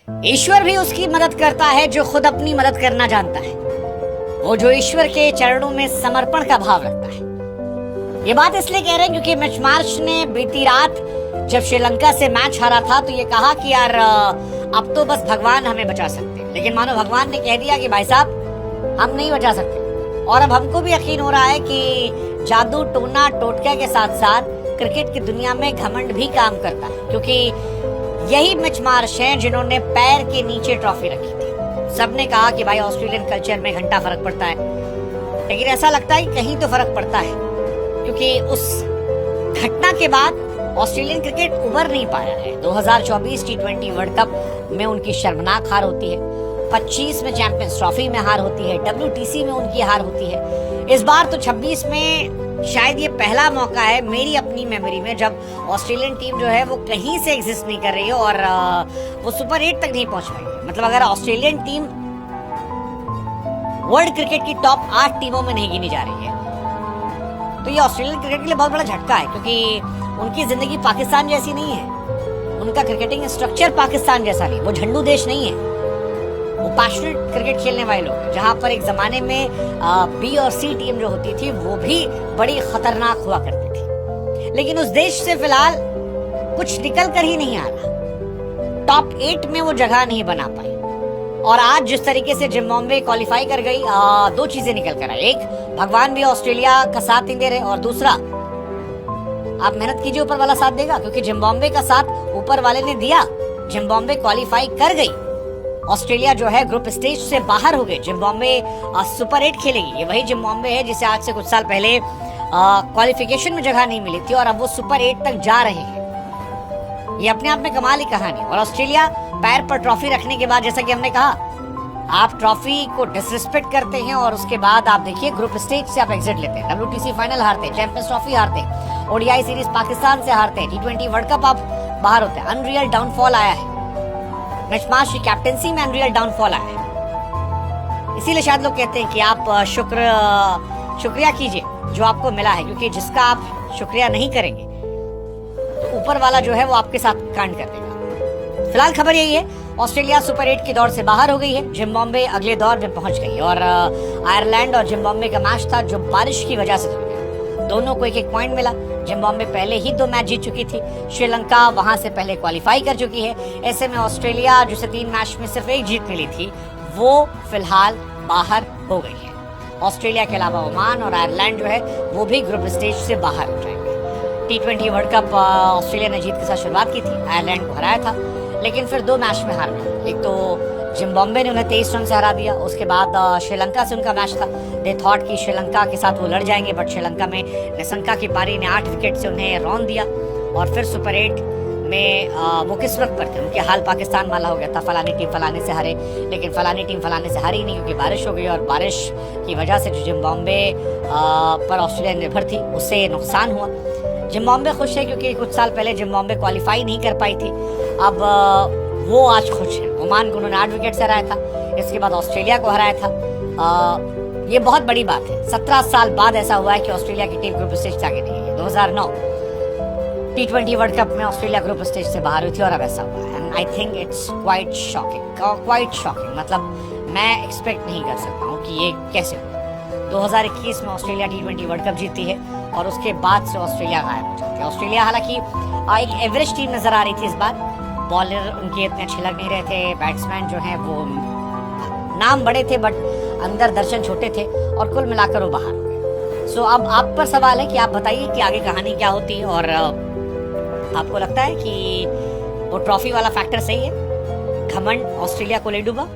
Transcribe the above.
ईश्वर भी उसकी मदद करता है जो खुद अपनी मदद करना जानता है, वो जो ईश्वर के चरणों में समर्पण का भाव रखता है। ये बात इसलिए कह रहे हैं क्योंकि मिचमार्श ने बीती रात जब श्रीलंका से मैच हारा था तो ये कहा कि यार अब तो बस भगवान हमें बचा सकते हैं, लेकिन मानो भगवान ने कह दिया कि भाई साहब हम नहीं बचा सकते। और अब हमको भी यकीन हो रहा है कि जादू टोना टोटका के साथ साथ क्रिकेट की दुनिया में घमंड भी काम करता है, क्योंकि यही मिचमार्श हैं जिन्होंने पैर के नीचे ट्रॉफी रखी थी। सबने कहा कि भाई ऑस्ट्रेलियन कल्चर में घंटा फर्क पड़ता है, लेकिन ऐसा लगता है कि कहीं तो फर्क पड़ता है, क्योंकि उस घटना के बाद ऑस्ट्रेलियन क्रिकेट उबर नहीं पाया है। 2024 T20 वर्ल्ड कप में उनकी शर्मनाक हार होती है, 25 में चैंपियंस ट्रॉफी में हार होती है, WTC में उनकी हार होती है। इस बार तो 26 में शायद ये पहला मौका है मेरी अपनी मेमोरी में जब ऑस्ट्रेलियन टीम जो है वो कहीं से एग्जिस्ट नहीं कर रही है और वो सुपर 8 तक नहीं पहुंच पाई है। मतलब अगर ऑस्ट्रेलियन टीम वर्ल्ड क्रिकेट की टॉप 8 टीमों में नहीं गिनी जा रही है तो ये ऑस्ट्रेलियन क्रिकेट के लिए बहुत बड़ा झटका है, क्योंकि उनकी जिंदगी पाकिस्तान जैसी नहीं है, उनका क्रिकेटिंग स्ट्रक्चर पाकिस्तान जैसा नहीं, वो झंडू देश नहीं है, वो पैशनेट क्रिकेट खेलने वाले लोग हैं। जहां पर एक जमाने में B और C टीम जो होती थी वो भी बड़ी खतरनाक हुआ करती थी, लेकिन उस देश से फिलहाल कुछ निकल कर ही नहीं आ रहा, टॉप 8 में वो जगह नहीं बना पाई। और आज जिस तरीके से जिम्बाब्वे क्वालिफाई कर गई, दो चीजें निकल कर आई, एक भगवान भी ऑस्ट्रेलिया का साथ नहीं दे रहे, और दूसरा आप मेहनत कीजिए, ऊपर वाला साथ देगा, क्योंकि जिम्बाब्वे का साथ ऊपर वाले ने दिया। जिम्बाब्वे क्वालिफाई कर गई, ऑस्ट्रेलिया जो है ग्रुप स्टेज से बाहर हो गए, जिम्बाब्वे सुपर 8 खेलेगी। ये वही जिम्बाब्वे है जिसे आज से कुछ साल पहले क्वालिफिकेशन में जगह नहीं मिली थी और अब वो सुपर 8 तक जा रहे हैं। ये अपने आप में कमाल की कहानी। और ऑस्ट्रेलिया पैर पर ट्रॉफी रखने के बाद, जैसा कि हमने कहा, आप ट्रॉफी को डिसरिस्पेक्ट करते हैं और उसके बाद आप देखिए ग्रुप स्टेज से आप एग्जिट लेते हैं, WTC फाइनल हारते हैं, चैंपियंस ट्रॉफी हारते हैं, ODI सीरीज पाकिस्तान से हारते हैं, T20 वर्ल्ड कप आप बाहर होते हैं। अनरियल डाउनफॉल आया है, मिचमार्श की कैप्टेंसी में अनरियल डाउनफॉल आया है। इसीलिए शायद लोग कहते हैं कि आप शुक्रिया कीजिए जो आपको मिला है, क्योंकि जिसका आप शुक्रिया नहीं करेंगे तो ऊपर वाला जो है वो आपके साथ कांड कर देगा। फिलहाल खबर यही है, ऑस्ट्रेलिया सुपर 8 की दौड़ से बाहर हो गई है, जिम्बाब्वे अगले दौर में पहुंच गई और आयरलैंड और जिम्बाब्वे का मैच था जो बारिश की वजह से थम गया। दोनों को एक पॉइंट मिला। जिम्बाब्वे पहले ही 2 मैच जीत चुकी थी, श्रीलंका वहां से पहले क्वालिफाई कर चुकी है। ऐसे में ऑस्ट्रेलिया जिसे 3 मैच में सिर्फ 1 जीत मिली थी वो फिलहाल बाहर हो गई है। ऑस्ट्रेलिया के अलावा ओमान और आयरलैंड जो है वो भी ग्रुप स्टेज से बाहर हो जाएंगे। T20 वर्ल्ड कप ऑस्ट्रेलिया ने जीत के साथ शुरुआत की थी, आयरलैंड को हराया था, लेकिन फिर 2 मैच में हार गए। एक तो जिम्बाब्वे ने उन्हें 23 रन से हरा दिया, उसके बाद श्रीलंका से उनका मैच था। दे थॉट कि श्रीलंका के साथ वो लड़ जाएंगे, बट श्रीलंका में निशंका की पारी ने 8 विकेट से उन्हें रौंद दिया और फिर सुपर 8 में वो किस्मत पर थे, उनके हाल पाकिस्तान वाला हो गया था। फलानी टीम फलाने से हारे, लेकिन फलानी टीम फलाने से हारी नहीं, क्योंकि बारिश हो गई और बारिश की वजह से जो जिम्बाब्वे पर ऑस्ट्रेलिया निर्भर थी उससे नुकसान हुआ। जिम्बाब्वे खुश है क्योंकि कुछ साल पहले जिम्बाब्वे क्वालिफाई नहीं कर पाई थी, अब वो आज खुश है। ओमान को उन्होंने 8 विकेट से हराया था, इसके बाद ऑस्ट्रेलिया को हराया था। ये बहुत बड़ी बात है, 17 साल बाद ऐसा हुआ है कि ऑस्ट्रेलिया की टीम ग्रुप स्टेज से आगे नहीं गई। 2009 T20 वर्ल्ड कप में ऑस्ट्रेलिया ग्रुप स्टेज से बाहर हुई थी और अब ऐसा हुआ है। And I think it's quite shocking. मतलब मैं एक्सपेक्ट नहीं कर सकता हूँ कि ये कैसे हुआ। 2021 में ऑस्ट्रेलिया T20 वर्ल्ड कप जीतती है और उसके बाद से ऑस्ट्रेलिया गायब हो जाती है। ऑस्ट्रेलिया हालांकि एक एवरेज टीम नजर आ रही थी इस बार, बॉलर उनके इतने अच्छे लग नहीं रहे थे, बैट्समैन जो हैं वो नाम बड़े थे बट अंदर दर्शन छोटे थे, और कुल मिलाकर वो बाहर हो गए। सो अब आप पर सवाल है कि आप बताइए कि आगे कहानी क्या होती है, और आपको लगता है कि वो ट्रॉफी वाला फैक्टर सही है, घमंड ऑस्ट्रेलिया को ले डूबा,